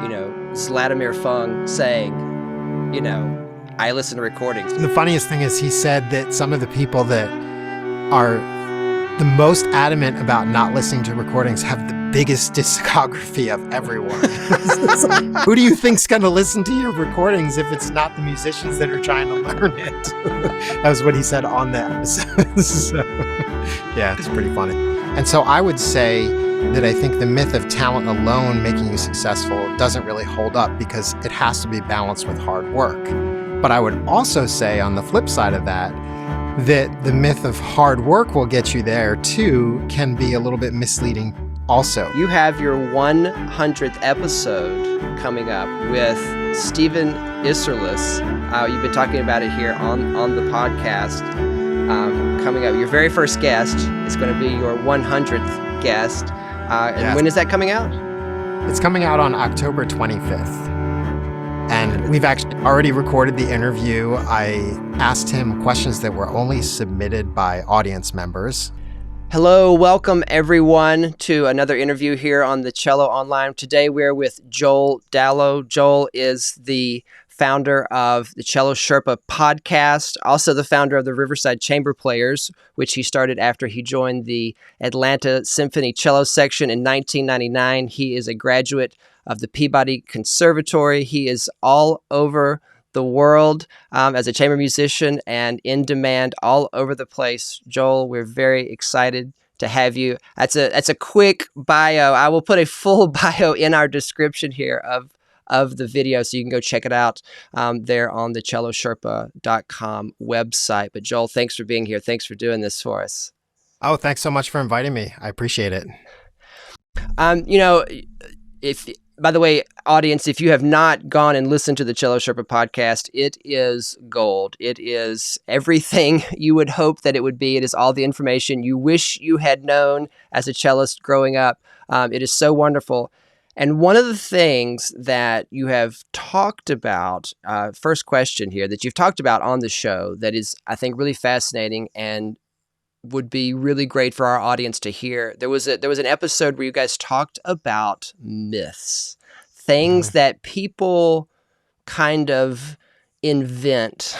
Vladimir Fung saying, I listen to recordings. The funniest thing is he said that some of the people that are the most adamant about not listening to recordings have the biggest discography of everyone. Who do you think's going to listen to your recordings if it's not the musicians that are trying to learn it? That was what he said on the episode. So, yeah, it's pretty funny. And so I would say that I think the myth of talent alone making you successful doesn't really hold up because it has to be balanced with hard work. But I would also say on the flip side of that the myth of hard work will get you there too can be a little bit misleading also. You have your 100th episode coming up with Stephen Iserlis. You've been talking about it here on the podcast. Coming up, your very first guest is going to be your 100th guest. And when is that coming out? It's coming out on October 25th. And we've actually already recorded the interview. I asked him questions that were only submitted by audience members. Hello, welcome everyone to another interview here on the Cello Online. Today we're with Joel Dallow. Joel is the founder of the Cello Sherpa podcast, also the founder of the Riverside Chamber Players, which he started after he joined the Atlanta Symphony Cello Section in 1999. He is a graduate of the Peabody Conservatory. He is all over the world as a chamber musician and in demand all over the place. Joel, we're very excited to have you. That's a quick bio. I will put a full bio in our description here of the video, so you can go check it out there on the cellosherpa.com website. But Joel, thanks for being here. Thanks for doing this for us. Oh, thanks so much for inviting me. I appreciate it. By the way, audience, if you have not gone and listened to the Cello Sherpa podcast, it is gold. It is everything you would hope that it would be. It is all the information you wish you had known as a cellist growing up. It is so wonderful. And one of the things that you have talked about, first question here, that you've talked about on the show that is, I think, really fascinating and would be really great for our audience to hear. There was an episode where you guys talked about myths, things that people kind of invent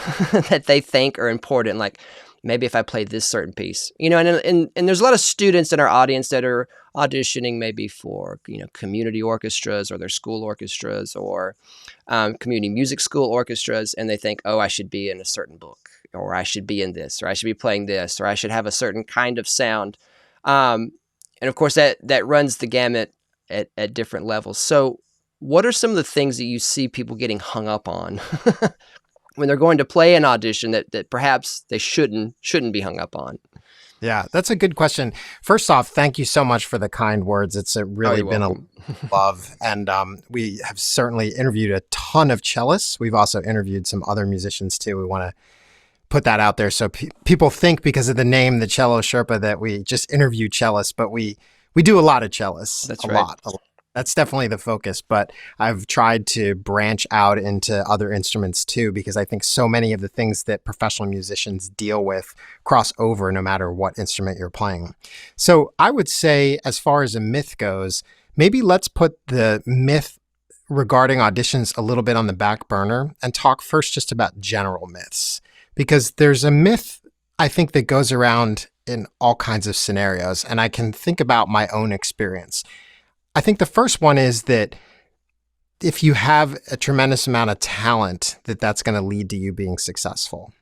that they think are important, like maybe if I play this certain piece, and there's a lot of students in our audience that are auditioning maybe for, community orchestras or their school orchestras or community music school orchestras. And they think, oh, I should be in a certain book, or I should be in this, or I should be playing this, or I should have a certain kind of sound. And of course that runs the gamut at different levels. So what are some of the things that you see people getting hung up on when they're going to play an audition that perhaps they shouldn't be hung up on? Yeah, that's a good question. First off, thank you so much for the kind words. It's really been a love. And we have certainly interviewed a ton of cellists. We've also interviewed some other musicians too. We want to put that out there so people think because of the name, the Cello Sherpa, that we just interview cellists, but we do a lot of cellists. That's a right. lot. That's definitely the focus, but I've tried to branch out into other instruments too, because I think so many of the things that professional musicians deal with cross over no matter what instrument you're playing. So I would say, as far as a myth goes, maybe let's put the myth regarding auditions a little bit on the back burner and talk first just about general myths, because there's a myth, I think, that goes around in all kinds of scenarios, and I can think about my own experience. I think the first one is that if you have a tremendous amount of talent, that's going to lead to you being successful.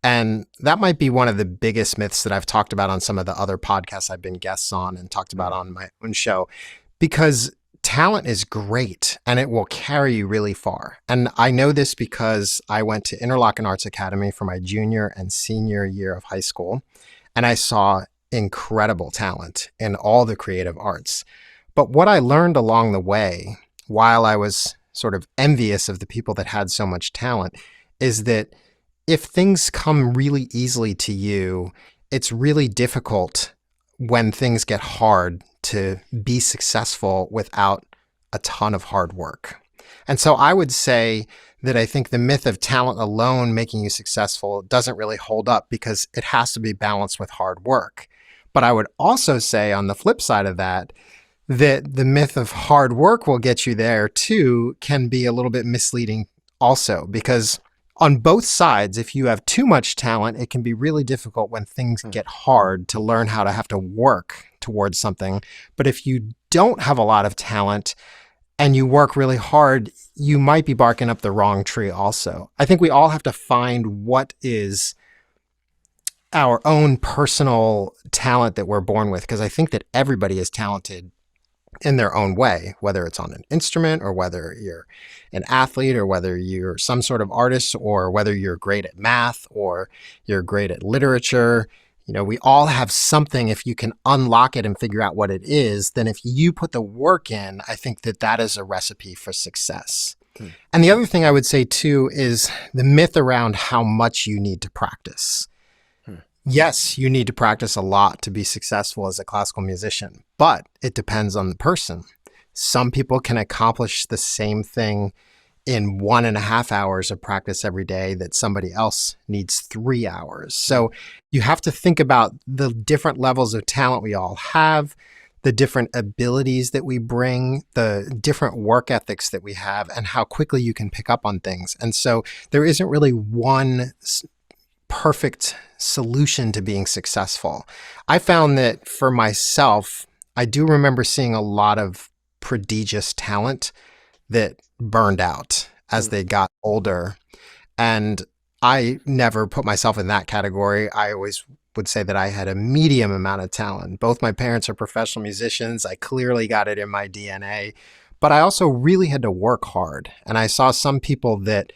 And that might be one of the biggest myths that I've talked about on some of the other podcasts I've been guests on and talked about on my own show, because talent is great and it will carry you really far. And I know this because I went to Interlochen Arts Academy for my junior and senior year of high school, and I saw incredible talent in all the creative arts. But what I learned along the way, while I was sort of envious of the people that had so much talent, is that if things come really easily to you, it's really difficult when things get hard to be successful without a ton of hard work. And so I would say that I think the myth of talent alone making you successful doesn't really hold up because it has to be balanced with hard work. But I would also say on the flip side of that that the myth of hard work will get you there too can be a little bit misleading also, because on both sides, if you have too much talent, it can be really difficult when things get hard to learn how to have to work towards something. But if you don't have a lot of talent and you work really hard, you might be barking up the wrong tree also. I think we all have to find what is our own personal talent that we're born with, because I think that everybody is talented in their own way, whether it's on an instrument or whether you're an athlete or whether you're some sort of artist or whether you're great at math or you're great at literature. You know, we all have something. If you can unlock it and figure out what it is, then if you put the work in, I think that that is a recipe for success. And the other thing I would say too is the myth around how much you need to practice. Yes, you need to practice a lot to be successful as a classical musician, but it depends on the person. Some people can accomplish the same thing in 1.5 hours of practice every day that somebody else needs 3 hours. So you have to think about the different levels of talent we all have, the different abilities that we bring, the different work ethics that we have, and how quickly you can pick up on things. And so there isn't really one perfect solution to being successful. I found that for myself, I do remember seeing a lot of prodigious talent that burned out as they got older. And I never put myself in that category. I always would say that I had a medium amount of talent. Both my parents are professional musicians. I clearly got it in my DNA, but I also really had to work hard. And I saw some people that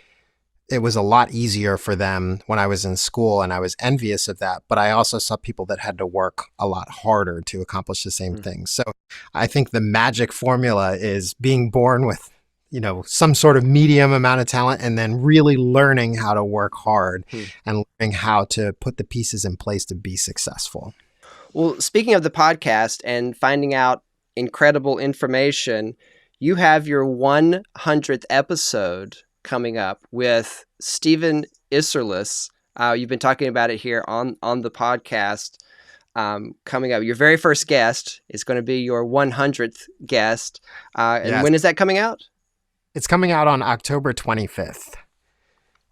it was a lot easier for them when I was in school, and I was envious of that. But I also saw people that had to work a lot harder to accomplish the same things. So I think the magic formula is being born with, you know, some sort of medium amount of talent and then really learning how to work hard and learning how to put the pieces in place to be successful. Well, speaking of the podcast and finding out incredible information, you have your 100th episode coming up with Stephen Iserlis. You've been talking about it here on the podcast. Coming up, your very first guest is going to be your 100th guest. And Yes. when is that coming out? It's coming out on October 25th.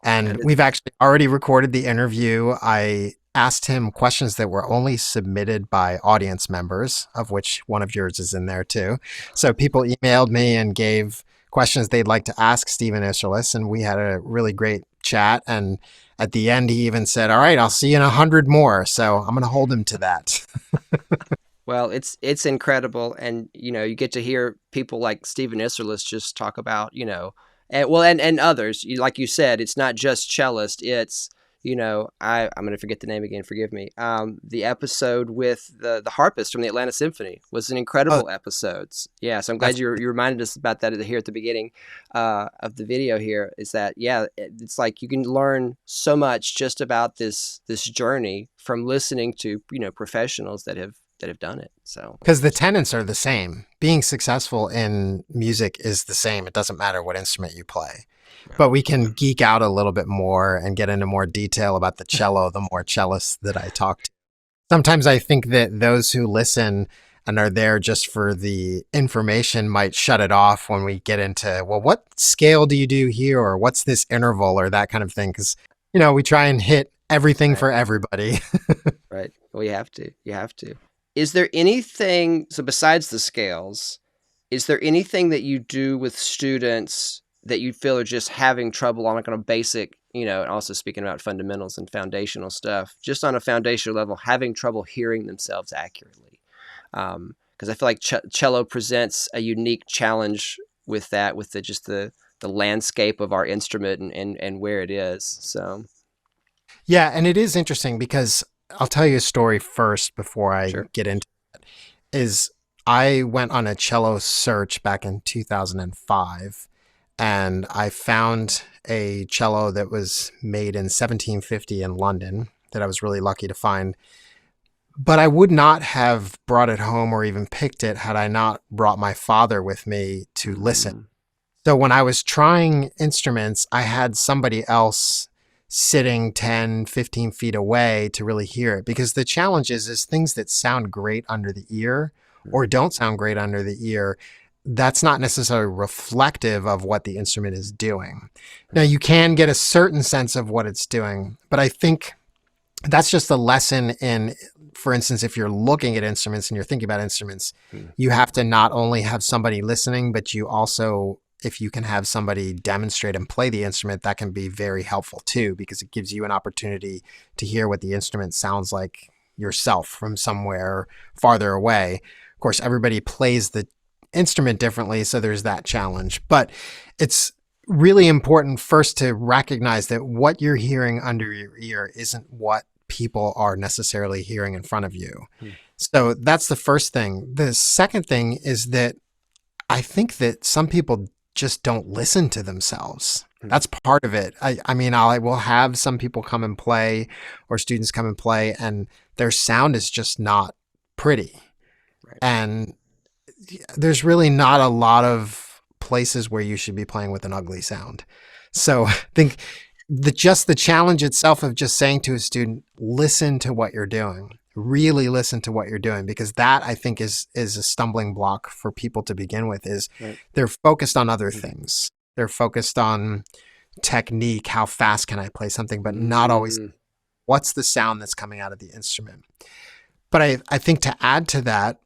And we've actually already recorded the interview. I asked him questions that were only submitted by audience members, of which one of yours is in there too. So people emailed me and gave questions they'd like to ask Stephen Iserlis, and we had a really great chat. And at the end, he even said, "All right, I'll see you in 100 more." So I'm going to hold him to that. Well, it's incredible, and you know, you get to hear people like Stephen Iserlis just talk about, you know, and others. Like you said, it's not just cellist. It's, you know, I'm going to forget the name again. Forgive me. The episode with the harpist from the Atlanta Symphony was an incredible episode. Yeah, so I'm glad you reminded us about that here at the beginning of the video. Here is that, yeah, it's like you can learn so much just about this journey from listening to, you know, professionals that have done it. So because the tenets are the same. Being successful in music is the same. It doesn't matter what instrument you play. But we can geek out a little bit more and get into more detail about the cello, the more cellists that I talk to. Sometimes I think that those who listen and are there just for the information might shut it off when we get into, well, what scale do you do here? Or what's this interval or that kind of thing? Because, you know, we try and hit everything for everybody. Right. Well, you have to. Is there anything, so besides the scales, is there anything that you do with students that you feel are just having trouble on like on a basic, you know, and also speaking about fundamentals and foundational stuff, just on a foundational level, having trouble hearing themselves accurately? Because I feel like cello presents a unique challenge with that, with the landscape of our instrument and where it is. So, yeah, and it is interesting because I'll tell you a story first before I get into it. Is I went on a cello search back in 2005. And I found a cello that was made in 1750 in London that I was really lucky to find. But I would not have brought it home or even picked it had I not brought my father with me to listen. So when I was trying instruments, I had somebody else sitting 10, 15 feet away to really hear it. Because the challenge is things that sound great under the ear or don't sound great under the ear, that's not necessarily reflective of what the instrument is doing. Now, you can get a certain sense of what it's doing, but I think that's just a lesson in, for instance, if you're looking at instruments and you're thinking about instruments, you have to not only have somebody listening, but you also, if you can have somebody demonstrate and play the instrument, that can be very helpful too, because it gives you an opportunity to hear what the instrument sounds like yourself from somewhere farther away. Of course, everybody plays the instrument differently, so there's that challenge. But it's really important first to recognize that what you're hearing under your ear isn't what people are necessarily hearing in front of you. So that's the first thing. The second thing is that I think that some people just don't listen to themselves. That's part of it. I mean, I will have some people come and play, or students come and play, and their sound is just not pretty. Right. And there's really not a lot of places where you should be playing with an ugly sound. So I think the challenge itself of just saying to a student, listen to what you're doing, really listen to what you're doing, because that I think is a stumbling block for people to begin with, is they're focused on other things. They're focused on technique, how fast can I play something, but not always what's the sound that's coming out of the instrument. But I think to add to that,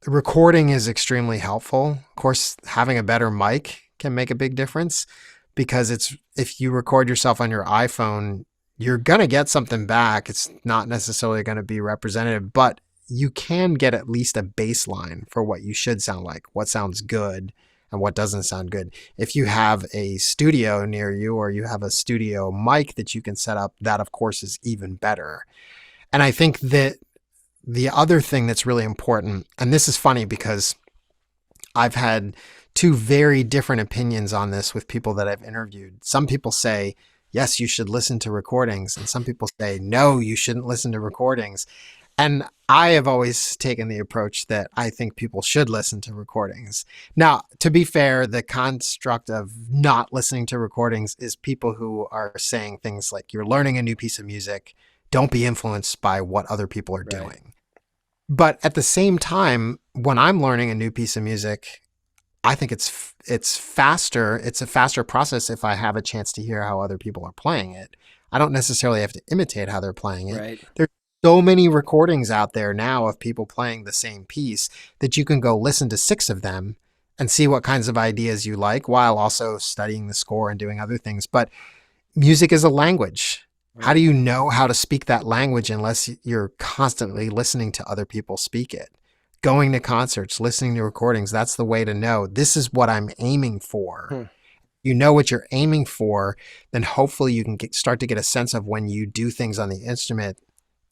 recording is extremely helpful. Of course, having a better mic can make a big difference, because if you record yourself on your iPhone, you're going to get something back. It's not necessarily going to be representative, but you can get at least a baseline for what you should sound like, what sounds good and what doesn't sound good. If you have a studio near you, or you have a studio mic that you can set up, that of course is even better. And I think that the other thing that's really important, and this is funny because I've had two very different opinions on this with people that I've interviewed. Some people say, yes, you should listen to recordings. And some people say, no, you shouldn't listen to recordings. And I have always taken the approach that I think people should listen to recordings. Now, to be fair, the construct of not listening to recordings is people who are saying things like, you're learning a new piece of music, don't be influenced by what other people are doing. But at the same time, when I'm learning a new piece of music, I think it's faster. It's a faster process if I have a chance to hear how other people are playing it. I don't necessarily have to imitate how they're playing it. Right. There's so many recordings out there now of people playing the same piece that you can go listen to 6 of them and see what kinds of ideas you like, while also studying the score and doing other things. But music is a language. How do you know how to speak that language unless you're constantly listening to other people speak it? Going to concerts, listening to recordings, that's the way to know this is what I'm aiming for. You know what you're aiming for, then hopefully you can start to get a sense of, when you do things on the instrument,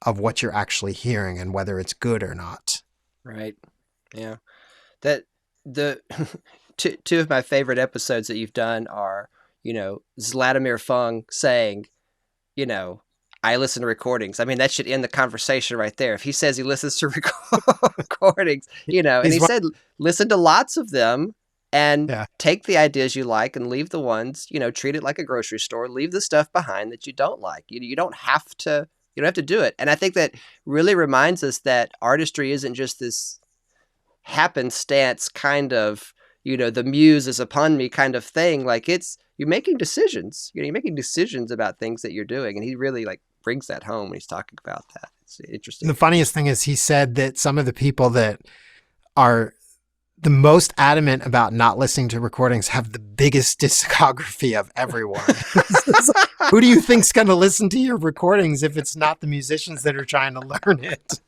of what you're actually hearing and whether it's good or not. Right. Yeah. That the two of my favorite episodes that you've done are, Vladimir Fung saying, I listen to recordings. I mean, that should end the conversation right there. If he says he listens to recordings, and he said, listen to lots of them and take the ideas you like and leave the ones, treat it like a grocery store, leave the stuff behind that you don't like. You don't have to do it. And I think that really reminds us that artistry isn't just this happenstance kind of, the muse is upon me kind of thing. Like, you're making decisions. You're making decisions about things that you're doing. And he really brings that home when he's talking about that. It's interesting. The funniest thing is he said that some of the people that are the most adamant about not listening to recordings have the biggest discography of everyone. Who do you think's going to listen to your recordings if it's not the musicians that are trying to learn it?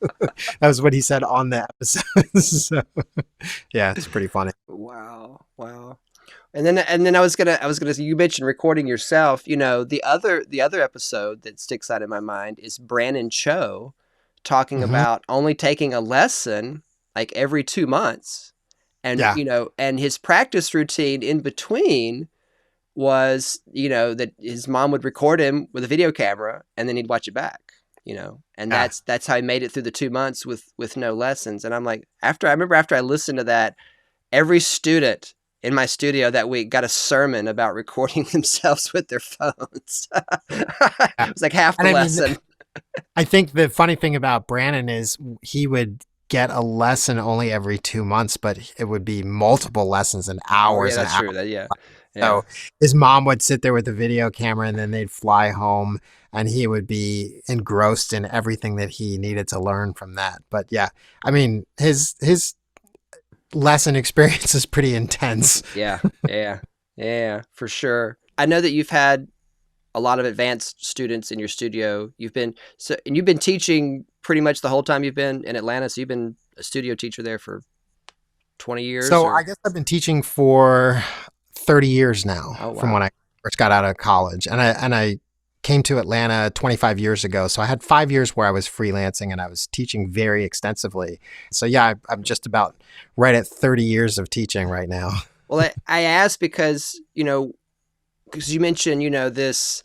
That was what he said on the episode. So, yeah, it's pretty funny. Wow. And then I was gonna you mentioned recording yourself. The other episode that sticks out in my mind is Brandon Cho talking about only taking a lesson every 2 months, and and his practice routine in between was that his mom would record him with a video camera and then he'd watch it back. And that's how he made it through the 2 months with no lessons. And I'm like, after I listened to that, every student in my studio that week got a sermon about recording themselves with their phones. It was half the lesson. I think the funny thing about Brandon is he would get a lesson only every 2 months, but it would be multiple lessons and hours yeah, and that's hours. true. Yeah. So his mom would sit there with the video camera, and then they'd fly home, and he would be engrossed in everything that he needed to learn from that. But yeah, I mean, his lesson experience is pretty intense. Yeah, for sure. I know that you've had a lot of advanced students in your studio. You've been teaching pretty much the whole time you've been in Atlanta. So you've been a studio teacher there for 20 years. So I guess I've been teaching for 30 years now. Oh, wow. From when I first got out of college, and I came to Atlanta 25 years ago. So I had 5 years where I was freelancing and I was teaching very extensively. So yeah, I'm just about right at 30 years of teaching right now. Well, I asked because you mentioned this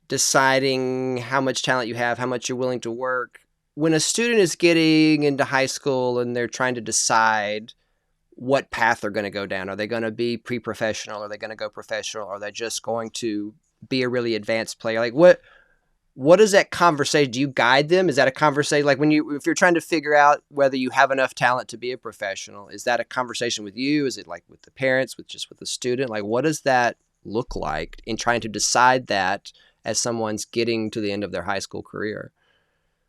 deciding how much talent you have, how much you're willing to work. When a student is getting into high school and they're trying to decide what path they're going to go down, are they going to be pre-professional? Are they going to go professional? Are they just going to be a really advanced player? Like what is that conversation? Do you guide them? Is that a conversation like if you're trying to figure out whether you have enough talent to be a professional? Is that a conversation with you? Is it like with the parents, with the student? Like what does that look like in trying to decide that as someone's getting to the end of their high school career?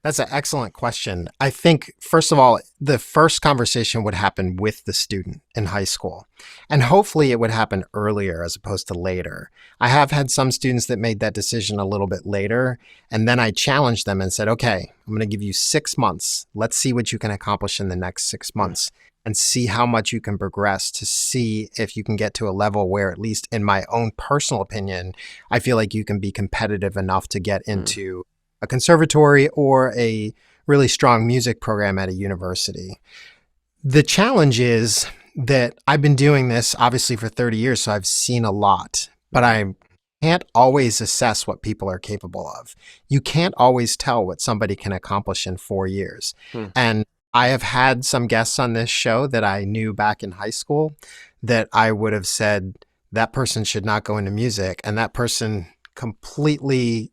That's an excellent question. I think, first of all, the first conversation would happen with the student in high school. And hopefully it would happen earlier as opposed to later. I have had some students that made that decision a little bit later. And then I challenged them and said, okay, I'm going to give you 6 months. Let's see what you can accomplish in the next 6 months and see how much you can progress to see if you can get to a level where, at least in my own personal opinion, I feel like you can be competitive enough to get into a conservatory or a really strong music program at a university. The challenge is that I've been doing this obviously for 30 years, so I've seen a lot, but I can't always assess what people are capable of. You can't always tell what somebody can accomplish in 4 years. And I have had some guests on this show that I knew back in high school that I would have said that person should not go into music, and that person completely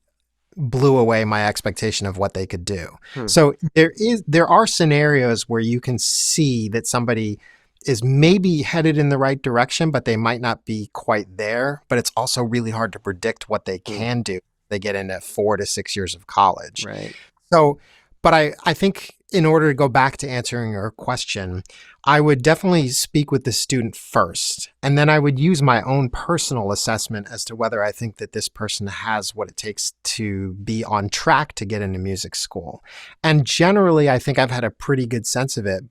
blew away my expectation of what they could do. So there are scenarios where you can see that somebody is maybe headed in the right direction, but they might not be quite there. But it's also really hard to predict what they can do. They get into 4 to 6 years of college. Right. So, but I think in order to go back to answering your question, I would definitely speak with the student first. And then I would use my own personal assessment as to whether I think that this person has what it takes to be on track to get into music school. And generally, I think I've had a pretty good sense of it.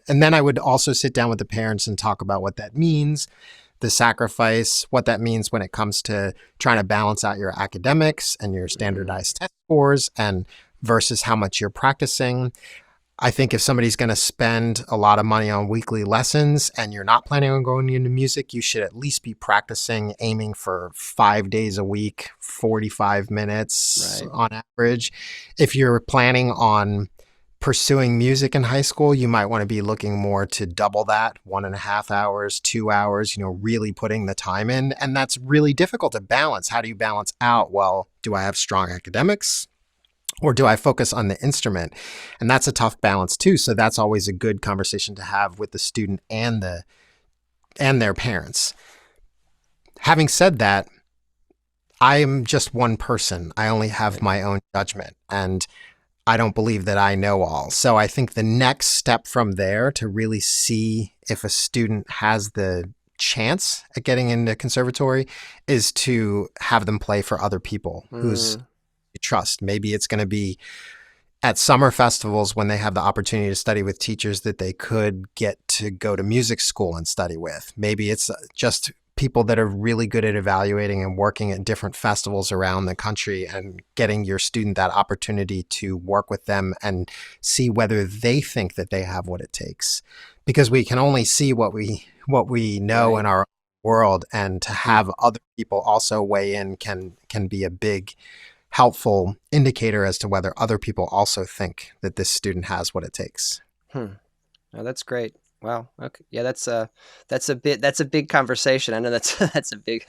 And then I would also sit down with the parents and talk about what that means, the sacrifice, what that means when it comes to trying to balance out your academics and your standardized test scores and versus how much you're practicing. I think if somebody's going to spend a lot of money on weekly lessons and you're not planning on going into music, you should at least be practicing, aiming for 5 days a week, 45 minutes on average. If you're planning on pursuing music in high school, you might want to be looking more to double that, 1.5 hours, 2 hours, really putting the time in. And that's really difficult to balance. How do you balance out, well, do I have strong academics? Or do I focus on the instrument? And that's a tough balance too. So that's always a good conversation to have with the student and their parents. Having said that, I am just one person. I only have my own judgment, and I don't believe that I know all. So I think the next step from there to really see if a student has the chance at getting into conservatory is to have them play for other people who's you trust. Maybe it's going to be at summer festivals when they have the opportunity to study with teachers that they could get to go to music school and study with. Maybe it's just people that are really good at evaluating and working at different festivals around the country and getting your student that opportunity to work with them and see whether they think that they have what it takes. Because we can only see what we know in our world, and to have other people also weigh in can be a big helpful indicator as to whether other people also think that this student has what it takes. Oh, that's great. Wow. Okay. Yeah, that's a big conversation. I know that's a big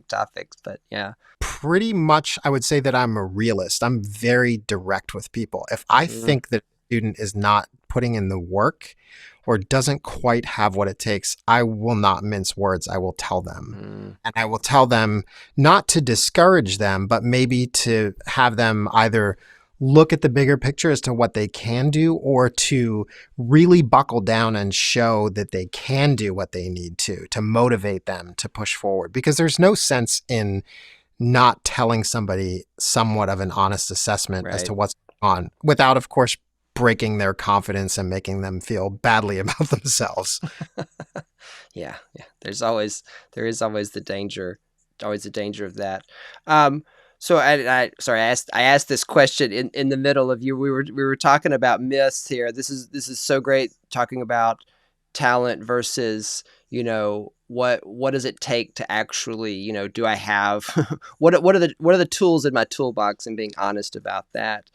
topic, but yeah. Pretty much I would say that I'm a realist. I'm very direct with people. If I think that a student is not putting in the work or doesn't quite have what it takes, I will not mince words. I will tell them. And I will tell them not to discourage them, but maybe to have them either look at the bigger picture as to what they can do, or to really buckle down and show that they can do what they need to motivate them to push forward. Because there's no sense in not telling somebody somewhat of an honest assessment as to what's going on without, of course, breaking their confidence and making them feel badly about themselves. Yeah. There is always the danger of that. So I asked this question in the middle of you. We were talking about myths here. This is so great, talking about talent versus, what does it take to actually, do I have what are the tools in my toolbox, and being honest about that.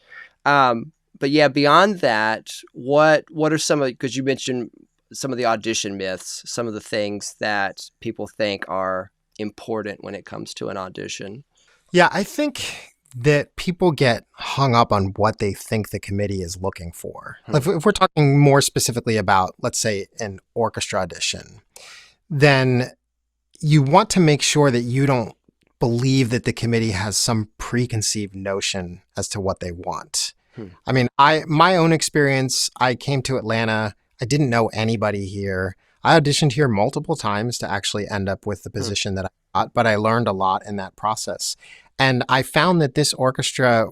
But yeah, beyond that, what are some of, because you mentioned some of the audition myths, some of the things that people think are important when it comes to an audition? Yeah, I think that people get hung up on what they think the committee is looking for. If we're talking more specifically about, let's say, an orchestra audition, then you want to make sure that you don't believe that the committee has some preconceived notion as to what they want. I mean, my own experience, I came to Atlanta. I didn't know anybody here. I auditioned here multiple times to actually end up with the position that I got, but I learned a lot in that process. And I found that this orchestra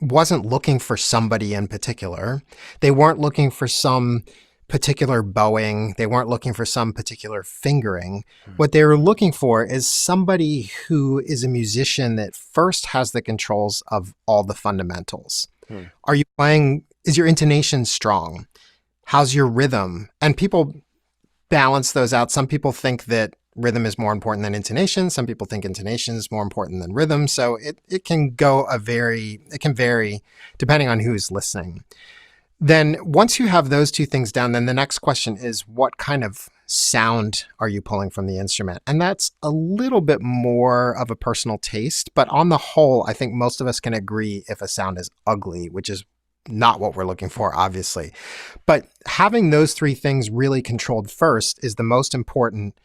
wasn't looking for somebody in particular. They weren't looking for some particular bowing. They weren't looking for some particular fingering. What they were looking for is somebody who is a musician that first has the controls of all the fundamentals. Are you playing? Is your intonation strong? How's your rhythm? And people balance those out. Some people think that rhythm is more important than intonation. Some people think intonation is more important than rhythm. So it can vary depending on who's listening. Then once you have those two things down, then the next question is, what kind of sound are you pulling from the instrument? And that's a little bit more of a personal taste. But on the whole, I think most of us can agree if a sound is ugly, which is not what we're looking for, obviously. But having those three things really controlled first is the most important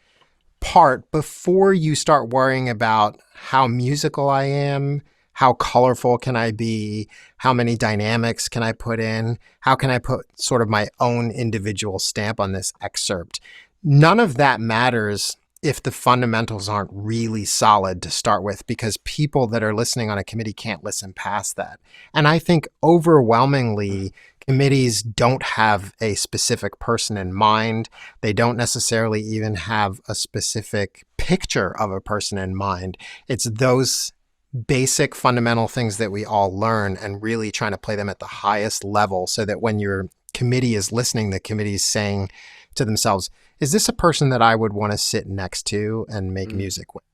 part before you start worrying about how musical I am, how colorful can I be, how many dynamics can I put in, how can I put sort of my own individual stamp on this excerpt. None of that matters if the fundamentals aren't really solid to start with, because people that are listening on a committee can't listen past that. And I think overwhelmingly, committees don't have a specific person in mind. They don't necessarily even have a specific picture of a person in mind. It's those basic fundamental things that we all learn, and really trying to play them at the highest level so that when your committee is listening, the committee is saying to themselves, is this a person that I would want to sit next to and make music with?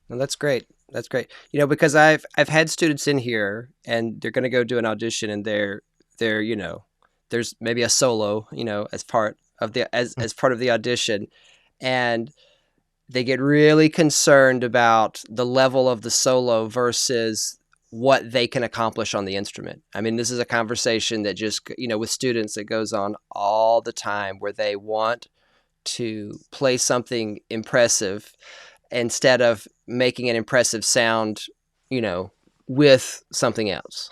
Well, that's great. That's great. Because I've had students in here and they're going to go do an audition, and they're there's maybe a solo, as part of the audition, and they get really concerned about the level of the solo versus what they can accomplish on the instrument. I mean, this is a conversation that just, with students, that goes on all the time, where they want to play something impressive instead of making an impressive sound, with something else,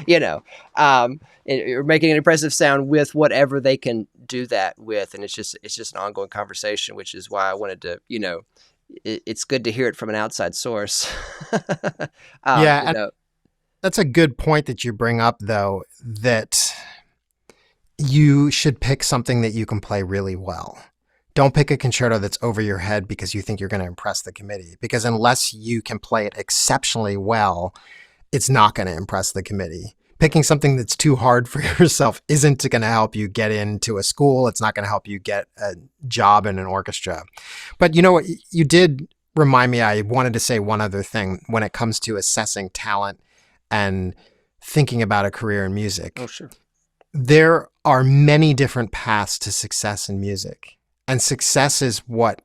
or making an impressive sound with whatever they can do that with. And it's just an ongoing conversation, which is why I wanted to, it's good to hear it from an outside source. That's a good point that you bring up, though, that you should pick something that you can play really well. Don't pick a concerto that's over your head because you think you're going to impress the committee. Because unless you can play it exceptionally well, it's not going to impress the committee. Picking something that's too hard for yourself isn't going to help you get into a school. It's not going to help you get a job in an orchestra. But you know what? You did remind me, I wanted to say one other thing when it comes to assessing talent and thinking about a career in music. Oh, sure. There are many different paths to success in music. And success is what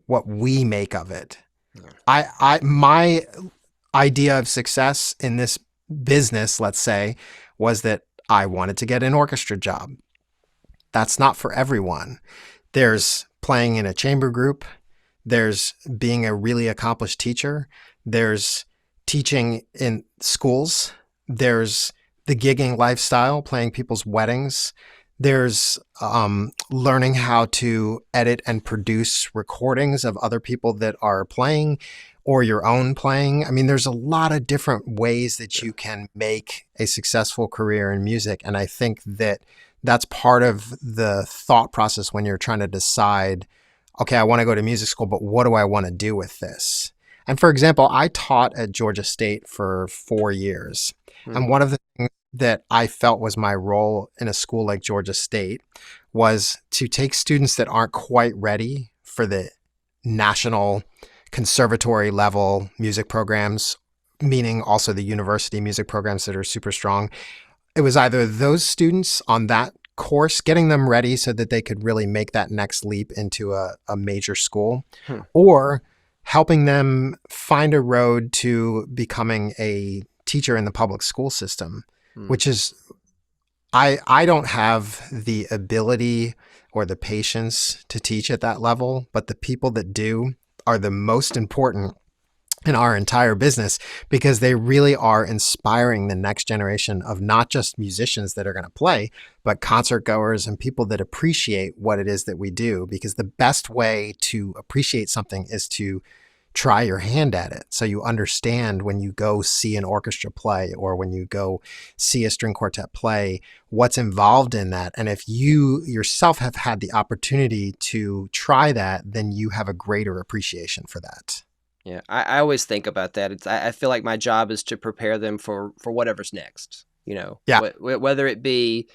we make of it. Yeah. My idea of success in this business, let's say, was that I wanted to get an orchestra job. That's not for everyone. There's playing in a chamber group. There's being a really accomplished teacher. There's teaching in schools. There's the gigging lifestyle, playing people's weddings. There's learning how to edit and produce recordings of other people that are playing or your own playing. I mean, there's a lot of different ways that you can make a successful career in music. And I think that that's part of the thought process when you're trying to decide, okay, I want to go to music school, but what do I want to do with this? And for example, I taught at Georgia State for 4 years. And one of the things that I felt was my role in a school like Georgia State was to take students that aren't quite ready for the national conservatory level music programs, meaning also the university music programs that are super strong. It was either those students on that course, getting them ready so that they could really make that next leap into a major school, or helping them find a road to becoming a teacher in the public school system, which is, I don't have the ability or the patience to teach at that level, but the people that do are the most important in our entire business, because they really are inspiring the next generation of not just musicians that are going to play, but concert goers and people that appreciate what it is that we do. Because the best way to appreciate something is to try your hand at it. So you understand when you go see an orchestra play or when you go see a string quartet play, what's involved in that. And if you yourself have had the opportunity to try that, then you have a greater appreciation for that. Yeah, I always think about that. I feel like my job is to prepare them for whatever's next, Yeah. Whether it be,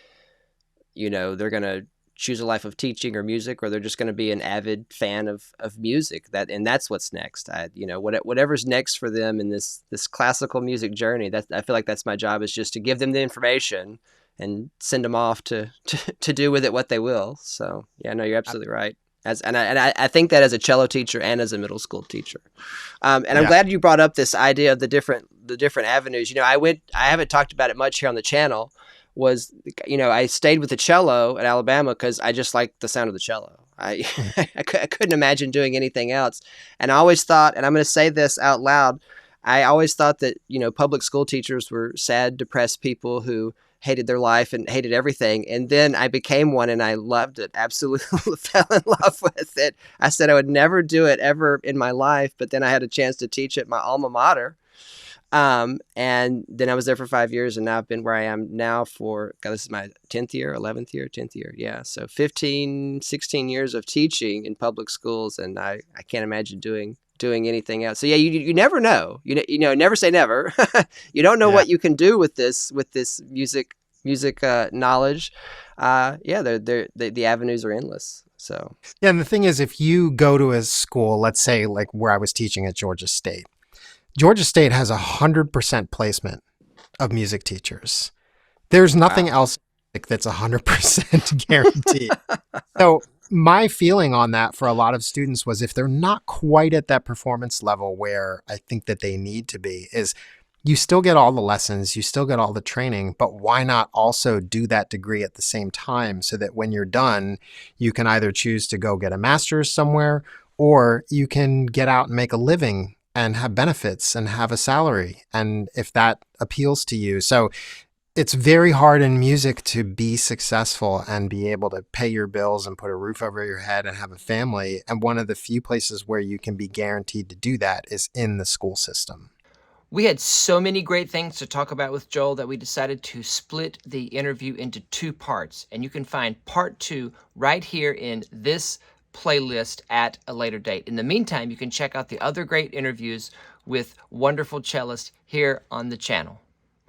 they're going to choose a life of teaching or music, or they're just going to be an avid fan of music. And that's what's next. Whatever's next for them in this classical music journey, I feel like that's my job, is just to give them the information and send them off to do with it what they will. So yeah, no, you're absolutely right. I think that as a cello teacher and as a middle school teacher, I'm glad you brought up this idea of the different avenues. I haven't talked about it much here on the channel. I stayed with the cello at Alabama because I just liked the sound of the cello. I couldn't imagine doing anything else, and I always thought, and I'm going to say this out loud, I always thought that public school teachers were sad, depressed people who hated their life and hated everything. And then I became one and I loved it. Absolutely fell in love with it. I said I would never do it ever in my life, but then I had a chance to teach at my alma mater. And then I was there for 5 years, and now I've been where I am now for, this is my 10th year, 11th year, 10th year. Yeah. So 15, 16 years of teaching in public schools. And I can't imagine doing anything else. So yeah, you never know. Never say never. You don't know what you can do with this music knowledge. The avenues are endless. So yeah, and the thing is, if you go to a school, let's say like where I was teaching at Georgia State has 100% placement of music teachers. There's nothing else that's 100% guaranteed. So my feeling on that for a lot of students was, if they're not quite at that performance level where I think that they need to be, is you still get all the lessons, you still get all the training, but why not also do that degree at the same time, so that when you're done, you can either choose to go get a master's somewhere, or you can get out and make a living and have benefits and have a salary, and if that appeals to you. So it's very hard in music to be successful and be able to pay your bills and put a roof over your head and have a family. And one of the few places where you can be guaranteed to do that is in the school system. We had so many great things to talk about with Joel that we decided to split the interview into 2 parts. And you can find part 2 right here in this playlist at a later date. In the meantime, you can check out the other great interviews with wonderful cellists here on the channel.